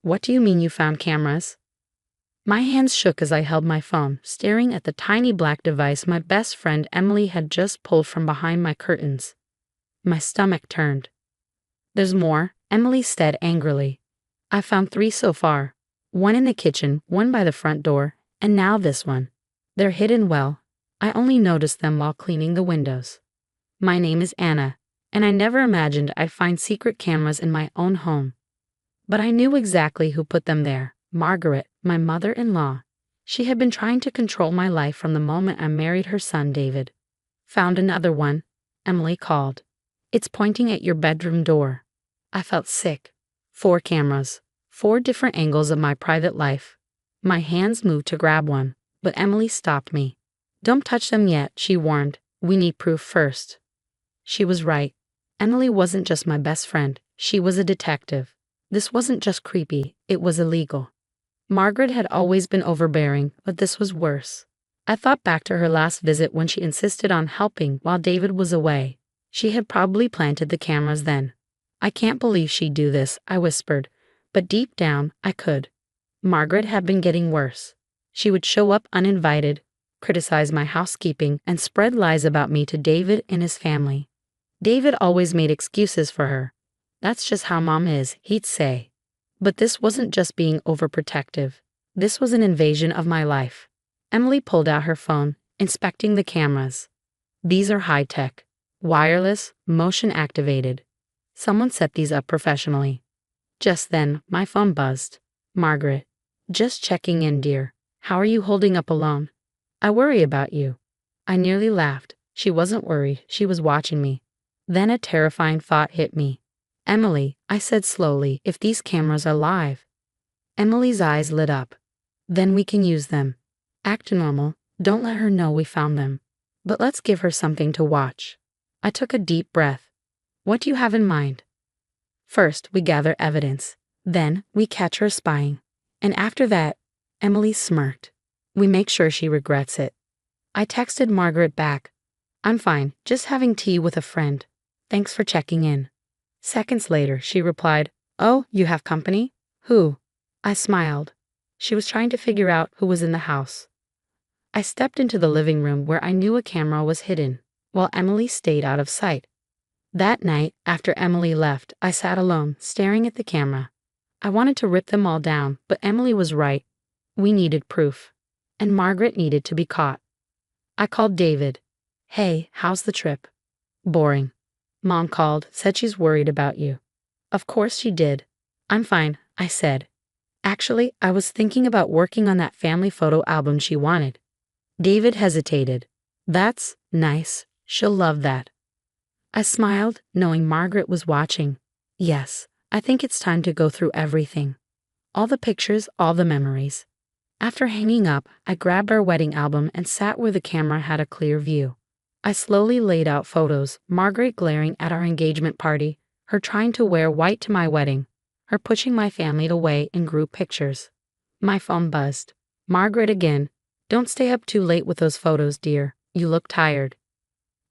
What do you mean you found cameras? My hands shook as I held my phone, staring at the tiny black device my best friend Emily had just pulled from behind my curtains. My stomach turned. There's more, Emily said angrily. I found 3 so far. 1 in the kitchen, 1 by the front door, and now this one. They're hidden well. I only noticed them while cleaning the windows. My name is Anna, and I never imagined I'd find secret cameras in my own home. But I knew exactly who put them there. Margaret, my mother-in-law. She had been trying to control my life from the moment I married her son David. Found another one, Emily called. It's pointing at your bedroom door. I felt sick. 4 cameras. 4 different angles of my private life. My hands moved to grab one, but Emily stopped me. Don't touch them yet, she warned. We need proof first. She was right. Emily wasn't just my best friend, she was a detective. This wasn't just creepy, it was illegal. Margaret had always been overbearing, but this was worse. I thought back to her last visit when she insisted on helping while David was away. She had probably planted the cameras then. I can't believe she'd do this, I whispered, but deep down, I could. Margaret had been getting worse. She would show up uninvited, criticize my housekeeping, and spread lies about me to David and his family. David always made excuses for her. That's just how Mom is, he'd say. But this wasn't just being overprotective. This was an invasion of my life. Emily pulled out her phone, inspecting the cameras. These are high-tech, wireless, motion-activated. Someone set these up professionally. Just then, my phone buzzed. Margaret. Just checking in, dear. How are you holding up alone? I worry about you. I nearly laughed. She wasn't worried, she was watching me. Then a terrifying thought hit me. Emily, I said slowly, if these cameras are live. Emily's eyes lit up. Then we can use them. Act normal, don't let her know we found them. But let's give her something to watch. I took a deep breath. What do you have in mind? First, we gather evidence. Then, we catch her spying. And after that, Emily smirked. We make sure she regrets it. I texted Margaret back. I'm fine, just having tea with a friend. Thanks for checking in. Seconds later, she replied, Oh, you have company? Who? I smiled. She was trying to figure out who was in the house. I stepped into the living room where I knew a camera was hidden, while Emily stayed out of sight. That night, after Emily left, I sat alone, staring at the camera. I wanted to rip them all down, but Emily was right. We needed proof. And Margaret needed to be caught. I called David. Hey, how's the trip? Boring. Mom called, said she's worried about you. Of course she did. I'm fine, I said. Actually, I was thinking about working on that family photo album she wanted. David hesitated. That's nice. She'll love that. I smiled, knowing Margaret was watching. Yes, I think it's time to go through everything. All the pictures, all the memories. After hanging up, I grabbed our wedding album and sat where the camera had a clear view. I slowly laid out photos, Margaret glaring at our engagement party, her trying to wear white to my wedding, her pushing my family away in group pictures. My phone buzzed. Margaret again. Don't stay up too late with those photos, dear. You look tired.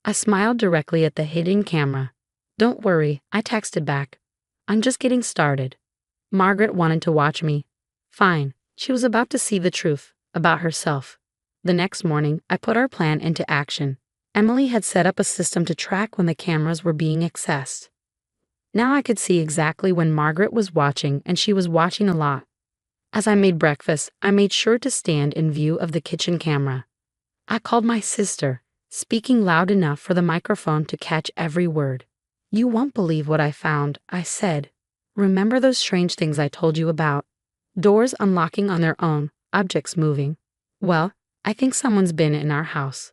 I smiled directly at the hidden camera. Don't worry, I texted back. I'm just getting started. Margaret wanted to watch me. Fine. She was about to see the truth about herself. The next morning, I put our plan into action. Emily had set up a system to track when the cameras were being accessed. Now I could see exactly when Margaret was watching, and she was watching a lot. As I made breakfast, I made sure to stand in view of the kitchen camera. I called my sister, speaking loud enough for the microphone to catch every word. You won't believe what I found, I said. Remember those strange things I told you about? Doors unlocking on their own, objects moving. Well, I think someone's been in our house.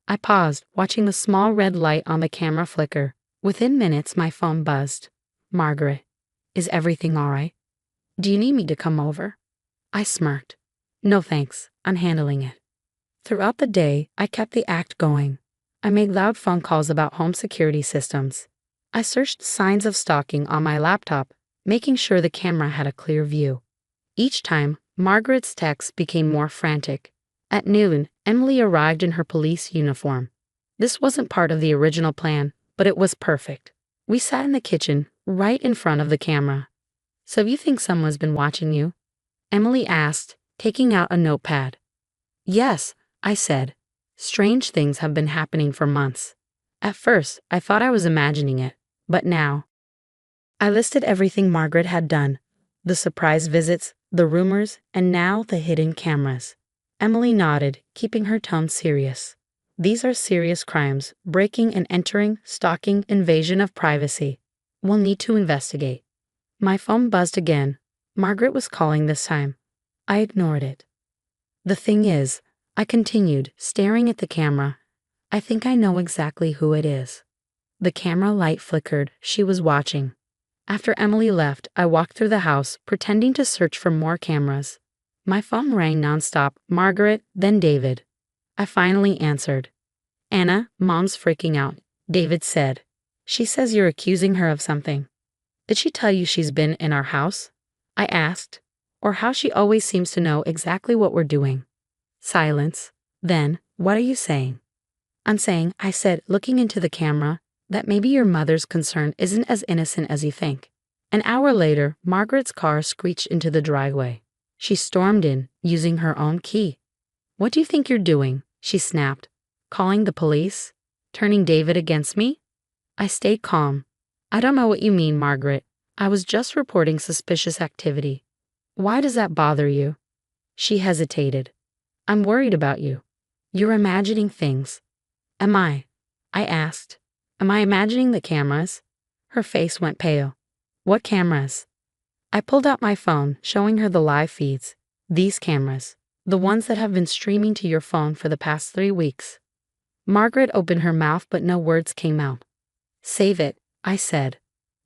I paused, watching the small red light on the camera flicker. Within minutes, my phone buzzed. Margaret, is everything all right? Do you need me to come over? I smirked. No thanks, I'm handling it. Throughout the day, I kept the act going. I made loud phone calls about home security systems. I searched signs of stalking on my laptop, making sure the camera had a clear view. Each time, Margaret's texts became more frantic. At noon, Emily arrived in her police uniform. This wasn't part of the original plan, but it was perfect. We sat in the kitchen, right in front of the camera. So you think someone's been watching you? Emily asked, taking out a notepad. Yes, I said. Strange things have been happening for months. At first, I thought I was imagining it, but now. I listed everything Margaret had done, the surprise visits, the rumors, and now the hidden cameras. Emily nodded, keeping her tone serious. These are serious crimes: breaking and entering, stalking, invasion of privacy. We'll need to investigate. My phone buzzed again. Margaret was calling this time. I ignored it. The thing is, I continued, staring at the camera, I think I know exactly who it is. The camera light flickered. She was watching. After Emily left, I walked through the house, pretending to search for more cameras. My phone rang nonstop, Margaret, then David. I finally answered. Anna, Mom's freaking out, David said. She says you're accusing her of something. Did she tell you she's been in our house? I asked. Or how she always seems to know exactly what we're doing. Silence. Then, what are you saying? I'm saying, I said, looking into the camera, that maybe your mother's concern isn't as innocent as you think. An hour later, Margaret's car screeched into the driveway. She stormed in, using her own key. What do you think you're doing? She snapped. Calling the police? Turning David against me? I stayed calm. I don't know what you mean, Margaret. I was just reporting suspicious activity. Why does that bother you? She hesitated. I'm worried about you. You're imagining things. Am I? I asked. Am I imagining the cameras? Her face went pale. What cameras? I pulled out my phone, showing her the live feeds. These cameras. The ones that have been streaming to your phone for the past 3 weeks. Margaret opened her mouth, but no words came out. Save it, I said.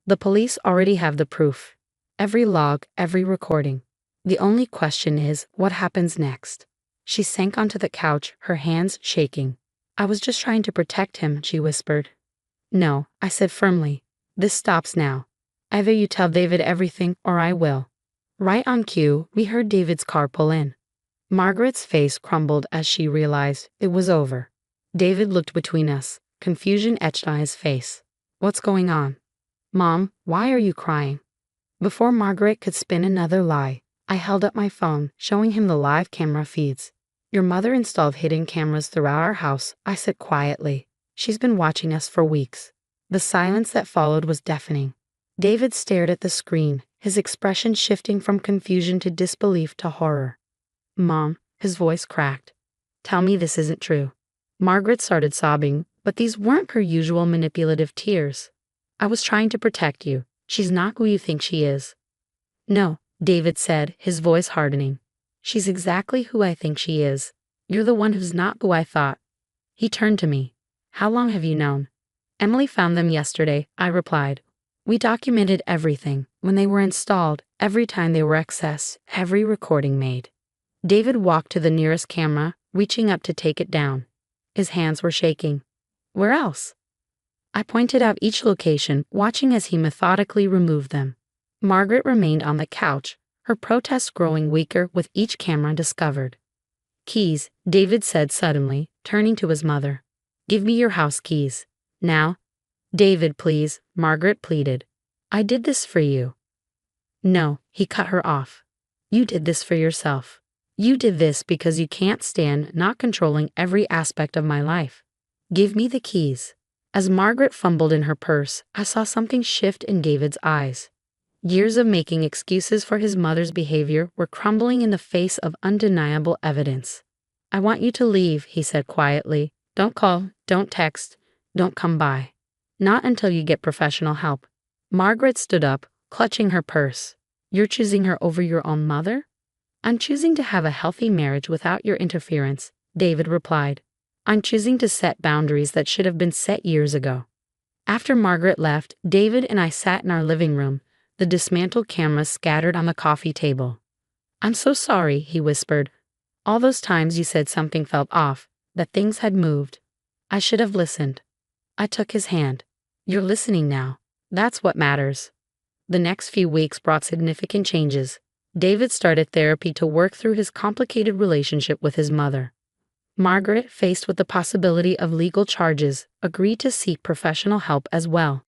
The police already have the proof. Every log, every recording. The only question is, what happens next? She sank onto the couch, her hands shaking. I was just trying to protect him, she whispered. No, I said firmly. This stops now. Either you tell David everything or I will. Right on cue, we heard David's car pull in. Margaret's face crumbled as she realized it was over. David looked between us, confusion etched on his face. What's going on? Mom, why are you crying? Before Margaret could spin another lie, I held up my phone, showing him the live camera feeds. Your mother installed hidden cameras throughout our house, I said quietly. She's been watching us for weeks. The silence that followed was deafening. David stared at the screen, his expression shifting from confusion to disbelief to horror. Mom, his voice cracked. Tell me this isn't true. Margaret started sobbing, but these weren't her usual manipulative tears. I was trying to protect you. She's not who you think she is. No, David said, his voice hardening. She's exactly who I think she is. You're the one who's not who I thought. He turned to me. How long have you known? Emily found them yesterday, I replied. We documented everything, when they were installed, every time they were accessed, every recording made. David walked to the nearest camera, reaching up to take it down. His hands were shaking. Where else? I pointed out each location, watching as he methodically removed them. Margaret remained on the couch, her protest growing weaker with each camera discovered. Keys, David said suddenly, turning to his mother. Give me your house keys. Now. David, please, Margaret pleaded. I did this for you. No, he cut her off. You did this for yourself. You did this because you can't stand not controlling every aspect of my life. Give me the keys. As Margaret fumbled in her purse, I saw something shift in David's eyes. Years of making excuses for his mother's behavior were crumbling in the face of undeniable evidence. I want you to leave, he said quietly. Don't call, don't text, don't come by. Not until you get professional help. Margaret stood up, clutching her purse. You're choosing her over your own mother? I'm choosing to have a healthy marriage without your interference, David replied. I'm choosing to set boundaries that should have been set years ago. After Margaret left, David and I sat in our living room, the dismantled cameras scattered on the coffee table. I'm so sorry, he whispered. All those times you said something felt off, that things had moved. I should have listened. I took his hand. You're listening now. That's what matters. The next few weeks brought significant changes. David started therapy to work through his complicated relationship with his mother. Margaret, faced with the possibility of legal charges, agreed to seek professional help as well.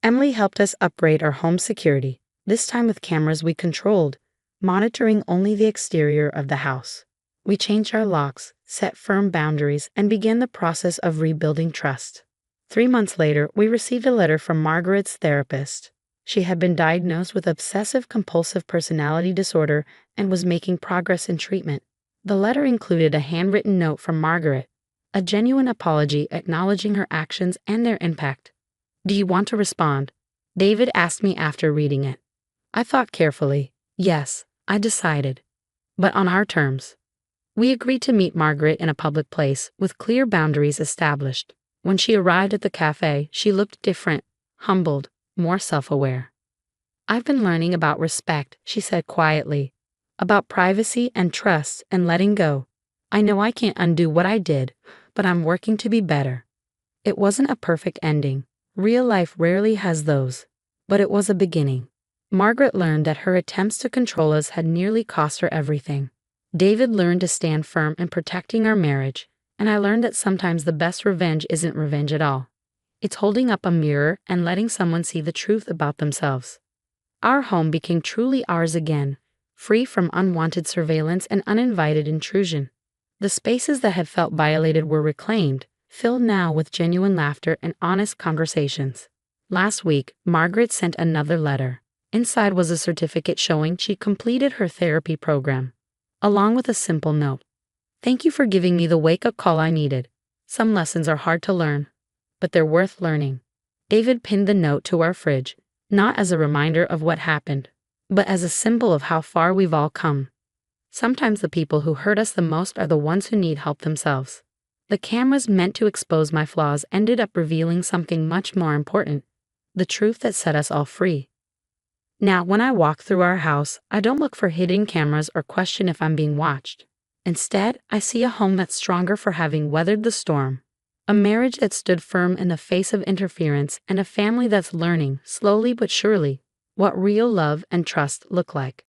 Emily helped us upgrade our home security. This time with cameras we controlled, monitoring only the exterior of the house. We changed our locks, set firm boundaries, and began the process of rebuilding trust. 3 months later, we received a letter from Margaret's therapist. She had been diagnosed with obsessive-compulsive personality disorder and was making progress in treatment. The letter included a handwritten note from Margaret, a genuine apology acknowledging her actions and their impact. "Do you want to respond?" David asked me after reading it. I thought carefully. Yes, I decided. But on our terms. We agreed to meet Margaret in a public place, with clear boundaries established. When she arrived at the cafe, she looked different, humbled, more self-aware. "I've been learning about respect," she said quietly, "about privacy and trust and letting go. I know I can't undo what I did, but I'm working to be better." It wasn't a perfect ending. Real life rarely has those. But it was a beginning. Margaret learned that her attempts to control us had nearly cost her everything. David learned to stand firm in protecting our marriage, and I learned that sometimes the best revenge isn't revenge at all. It's holding up a mirror and letting someone see the truth about themselves. Our home became truly ours again, free from unwanted surveillance and uninvited intrusion. The spaces that had felt violated were reclaimed, filled now with genuine laughter and honest conversations. Last week, Margaret sent another letter. Inside was a certificate showing she completed her therapy program, along with a simple note. "Thank you for giving me the wake-up call I needed. Some lessons are hard to learn, but they're worth learning." David pinned the note to our fridge, not as a reminder of what happened, but as a symbol of how far we've all come. Sometimes the people who hurt us the most are the ones who need help themselves. The cameras meant to expose my flaws ended up revealing something much more important, the truth that set us all free. Now, when I walk through our house, I don't look for hidden cameras or question if I'm being watched. Instead, I see a home that's stronger for having weathered the storm, a marriage that stood firm in the face of interference, and a family that's learning, slowly but surely, what real love and trust look like.